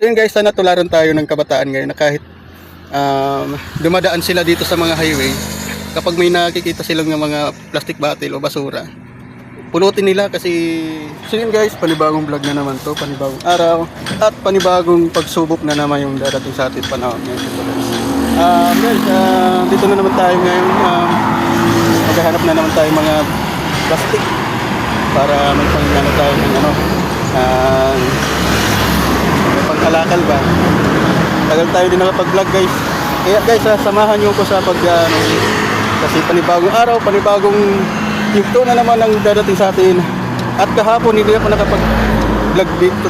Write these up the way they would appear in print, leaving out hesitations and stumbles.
So yun guys, sana tularan tayo ng kabataan ngayon na kahit dumadaan sila dito sa mga highway, kapag may nakikita silang mga plastic bottle o basura, punutin nila kasi. So yun guys, panibagong vlog na naman to, panibagong araw at panibagong pagsubok na naman yung darating sa atin panahon ngayon. Guys, dito na naman tayo ngayon, maghahanap na naman tayo mga plastic para may pangano tayo ng may pangkalakal ba. Tagal tayo din nakapag-vlog guys. Kaya guys, samahan nyo ko sa kasi panibagong araw, panibagong yugto na naman ang dadating sa atin. At kahapon hindi ako nakapag-vlog dito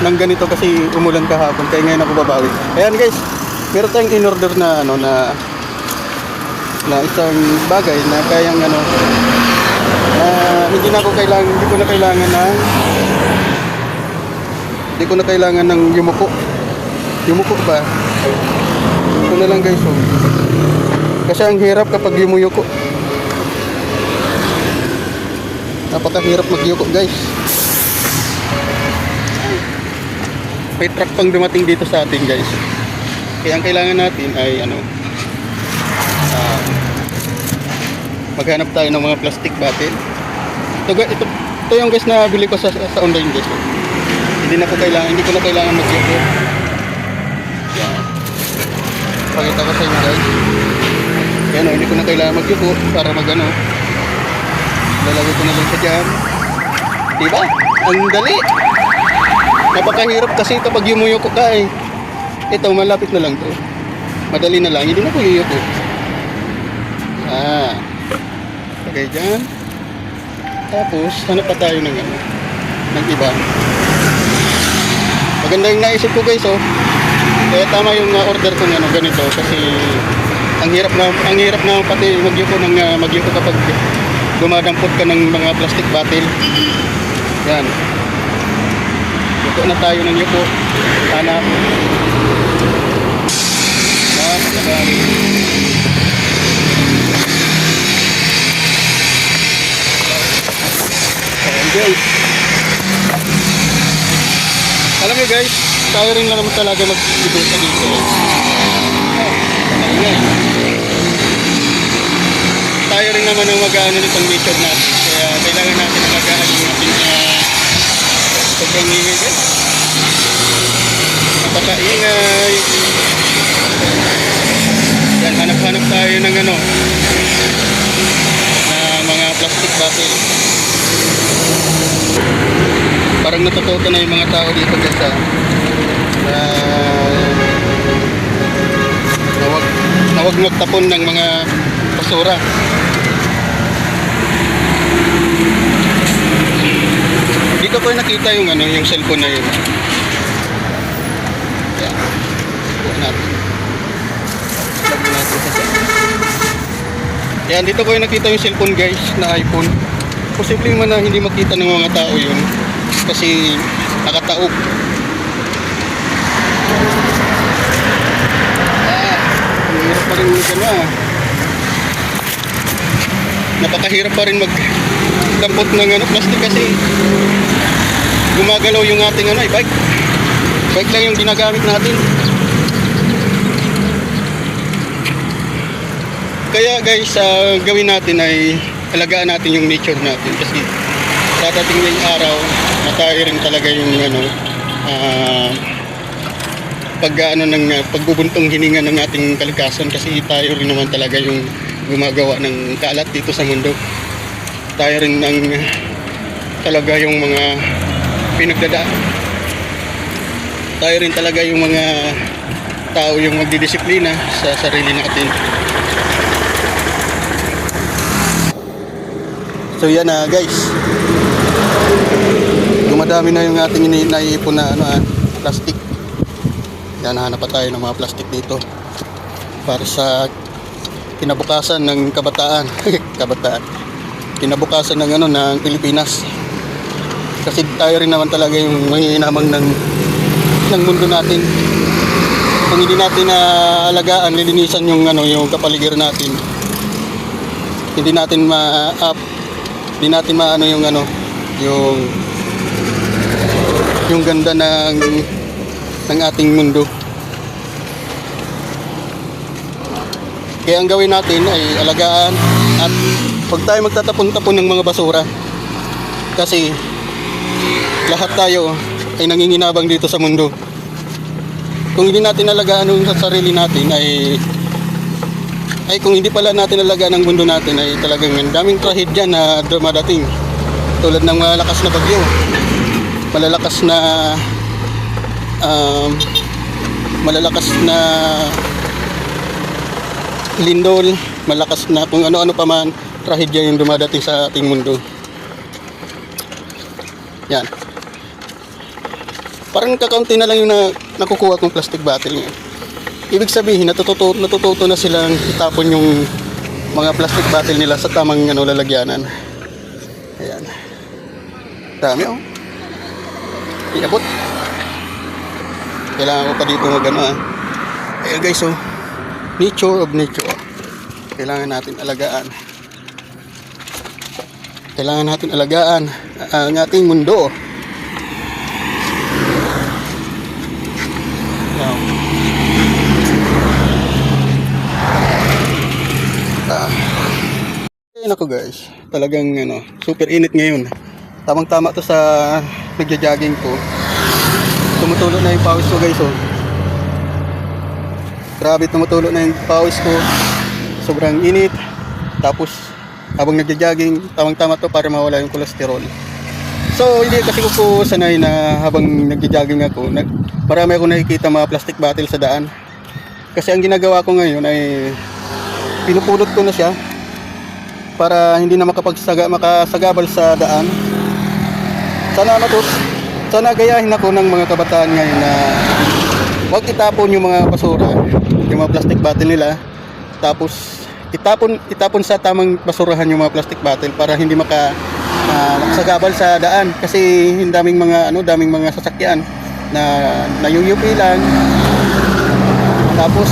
ng ganito kasi umulan kahapon, kaya ngayon ako babawi. Ayan guys, meron tayong in-order na na isang bagay na kayang hindi ko na kailangan ng yumuko ba. Ito na lang guys, kasi ang hirap kapag yumuyuko. Napakahirap magyuko guys. May truck pang dumating dito sa atin guys, kaya ang kailangan natin ay maghanap tayo ng mga plastic bottle. Ito yung guys na bili ko sa online guys. Hindi ko na kailangan magyuko. Pakita ko sa inyo guys. Yan hindi ko na kailangan magyuko para lalagay ko na lang sa dyan. Diba? Ang dali. Napakahirap kasi kapag yumuyuko ka eh. Ito, malapit na lang to. Madali na lang. Hindi na ko yuyuko. Lagay dyan. Tapos, hanap pa tayo ng iba. Maganda yung naisip ko guys, kaya tama yung order ko ganito kasi ang hirap na pati magyuko kapag dumadampot ka ng mga plastic bottle. Yan. Yuko na tayo ng yuko. Hanap. Guys, alam nyo guys, tayo rin lang naman talaga mag-ibota dito. Tayo rin naman ang mag-ano nitong nature natin, kaya kailangan natin alagaan yung ating sobrang ingay guys. Napaka-ingay. Yan, hanap-hanap tayo ng na mga plastic bottle. Parang natututo na yung mga tao dito guys na wag magtapon ng mga basura. Dito ko nakita yung yung cellphone na yun. Yan. Buwan natin. Lagyan natin sa yan, dito ko nakita yung cellphone guys na iPhone. Posibleng man na hindi makita ng mga tao yun kasi nakataob. Hirap pa rin napakahirap pa rin magdampot ng plastic kasi gumagalaw yung ating bike lang yung ginagamit natin. Kaya guys, gawin natin ay alagaan natin yung nature natin kasi dadating na yung araw na tayo rin talaga yung pagbubuntong hininga ng ating kalikasan kasi tayo rin naman talaga yung gumagawa ng kalat dito sa mundo. Tayo rin ang talaga yung mga pinagdadaan. Tayo rin talaga yung mga tao yung magdidisiplina sa sarili natin. So yan guys, dumadami na yung ating naiipon na plastic. Yan, hanap pa tayo ng mga plastic dito para sa kinabukasan ng kabataan. Kinabukasan ng ng Pilipinas. Kasi tayo rin naman talaga yung manginamang ng mundo natin. Kung hindi natin alagaan, lilinisan yung yung kapaligiran natin, hindi natin maano yung ganda ng ating mundo. Kaya ang gawin natin ay alagaan at huwag tayo magtatapon-tapon ng mga basura. Kasi lahat tayo ay nanginginabang dito sa mundo. Kung hindi natin alagaan yung sa sarili natin ay kung hindi pala natin alagaan ang mundo natin ay talagang daming trahedya na dumadating. Tulad ng malalakas na bagyo, malalakas na lindol, malakas na kung ano-ano pa man trahedya yung dumadating sa ating mundo. Yan. Parang kakaunti na lang yung nakukuha kong plastic bottle ngayon. Ibig sabihin, natututo na silang itapon yung mga plastic bottle nila sa tamang lalagyanan. Ayan. Dami oh. Iabot. Kailangan ko pa dito Ayan guys oh. Nature of nature. Kailangan natin alagaan. Kailangan natin alagaan ang ating mundo. Ayun ako guys, talagang super init ngayon. Tamang-tama to sa nagja-jogging ko. Tumutulo na yung pawis ko guys oh. Grabe, tumutulo na yung pawis ko. Sobrang init. Tapos habang nagja-jogging, tamang-tama to para mawala yung cholesterol. So hindi kasi ko sanay na habang nagja-jogging ako, marami akong nakikita mga plastic bottle sa daan. Kasi ang ginagawa ko ngayon ay pinupulot ko na siya para hindi na makasagabal sa daan. Sana gayahin ako ng mga kabataan ngayon na huwag itapon yung mga basura, yung mga plastic bottle nila, tapos itapon sa tamang basurahan yung mga plastic bottle para hindi makasagabal sa daan. Kasi daming mga sasakyan na nayuyupi lang. Tapos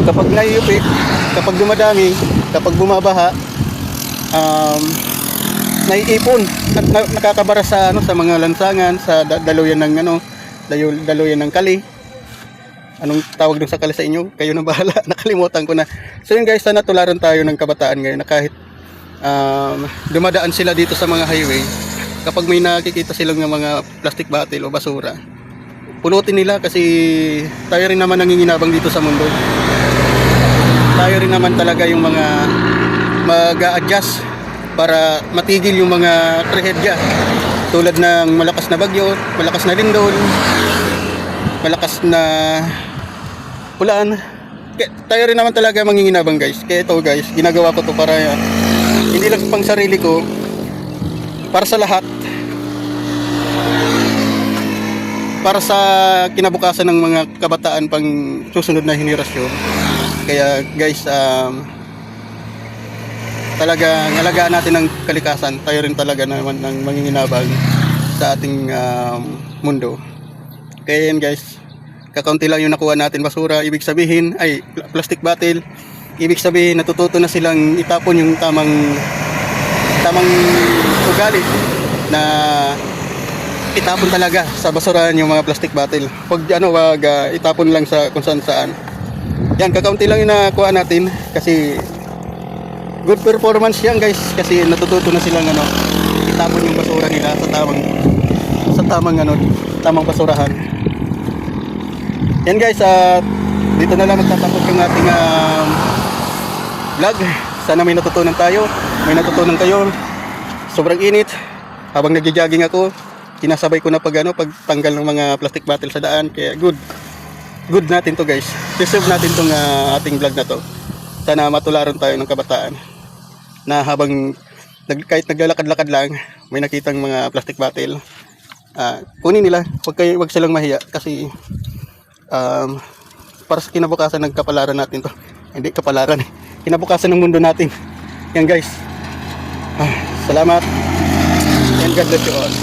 kapag nayuyupi, kapag dumadami, kapag bumabaha, naiipon at nakakabara sa mga lansangan, sa daluyan ng kali. Anong tawag dun sa kali sa inyo? Kayo na bahala. Nakalimutan ko na. So yun guys, sana tularan tayo ng kabataan ngayon na kahit dumadaan sila dito sa mga highway, kapag may nakikita silang mga plastic bottle o basura, pulutin nila kasi tayo rin naman nanginginabang dito sa mundo. Tayo rin naman talaga yung mga mag-a-adjust para matigil yung mga trahedya tulad ng malakas na bagyo, malakas na lindol, malakas na ulan. Tayo rin naman talaga manginginabang guys. Kaya ito guys, ginagawa ko to para hindi lang pang sarili ko, para sa lahat, para sa kinabukasan ng mga kabataan pang susunod na henerasyon. Kaya guys, talagang alagaan natin ang kalikasan. Tayo rin talaga naman ng manginginabang sa ating mundo. Kaya yan guys, kakaunti lang yung nakuha natin basura. Ibig sabihin ay plastic bottle. Ibig sabihin natututo na silang itapon yung tamang ugali na itapon talaga sa basurahan yung mga plastic bottle. Wag itapon lang sa kung saan. Yan, kakaunti lang yung nakuha natin kasi good performance yan guys, kasi natututo na silang itapon yung basura nila sa tamang basurahan. Yan guys, dito na lang magtatapos yung ating vlog. Sana may natutunan tayo, may natutunan kayo. Sobrang init. Habang nagja-jogging ako, kinasabay ko na pagtanggal ng mga plastic bottle sa daan. Kaya good natin to guys. Deserve natin tong ating vlog na to. Sana matularan tayo ng kabataan na habang kahit naglalakad-lakad lang, may nakitang mga plastic bottle, kunin nila. Huwag silang mahiya kasi para sa kinabukasan ng kapalaran natin to. Hindi kapalaran, kinabukasan ng mundo natin. Yan guys. Salamat and God bless you all.